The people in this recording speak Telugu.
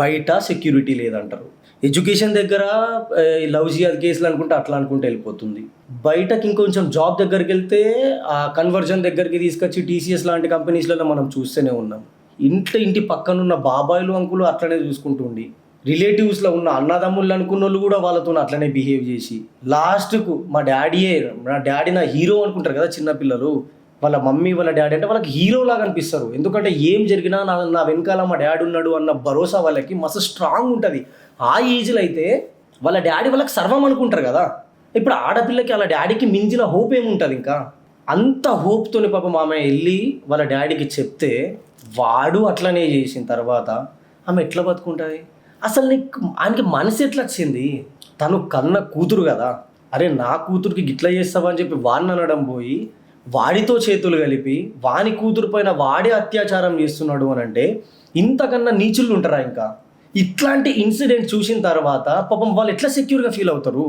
బయట సెక్యూరిటీ లేదంటారు. ఎడ్యుకేషన్ దగ్గర లవ్ జిహాద్ కేసులు అనుకుంటే అట్లా అనుకుంటే వెళ్ళిపోతుంది. బయటకి ఇంకొంచెం జాబ్ దగ్గరికి వెళ్తే ఆ కన్వర్జన్ దగ్గరికి తీసుకొచ్చి టీసీఎస్ లాంటి కంపెనీస్లలో మనం చూస్తూనే ఉన్నాం. ఇంటి పక్కనున్న బాబాయిలు అంకులు అట్లనే చూసుకుంటుండి, రిలేటివ్స్లో ఉన్న అన్నదమ్ముళ్ళు అనుకున్న వాళ్ళు కూడా వాళ్ళతో అట్లనే బిహేవ్ చేసి, లాస్ట్కు మా డాడీ నా హీరో అనుకుంటారు కదా చిన్నపిల్లలు. వాళ్ళ మమ్మీ వాళ్ళ డాడీ అంటే వాళ్ళకి హీరో లాగా అనిపిస్తారు. ఎందుకంటే ఏం జరిగినా నా వెనకాల మా డాడీ ఉన్నాడు అన్న భరోసా వాళ్ళకి మస్తు స్ట్రాంగ్ ఉంటుంది. ఆ ఏజ్లో అయితే వాళ్ళ డాడీ వాళ్ళకి సర్వం అనుకుంటారు కదా. ఇప్పుడు ఆడపిల్లకి వాళ్ళ డాడీకి మించిన హోప్ ఏముంటుంది ఇంకా. అంత హోప్తోని పాప మామయ్య వెళ్ళి వాళ్ళ డాడీకి చెప్తే వాడు అట్లనే చేసిన తర్వాత ఆమె ఎట్లా బతుకుంటుంది? అసలు ఆయనకి మనసు ఎట్లా వచ్చింది? తను కన్న కూతురు కదా, అరే నా కూతురికి గిట్లా చేస్తావా అని చెప్పి వాడిని అనడం పోయి వాడితో చేతులు కలిపి వాని కూతురు పైన వాడే అత్యాచారం చేస్తున్నాడు అని అంటే ఇంతకన్నా నీచులు ఉంటారా ఇంకా? ఇట్లాంటి ఇన్సిడెంట్ చూసిన తర్వాత పాపం వాళ్ళు ఎట్లా సెక్యూర్గా ఫీల్ అవుతారు?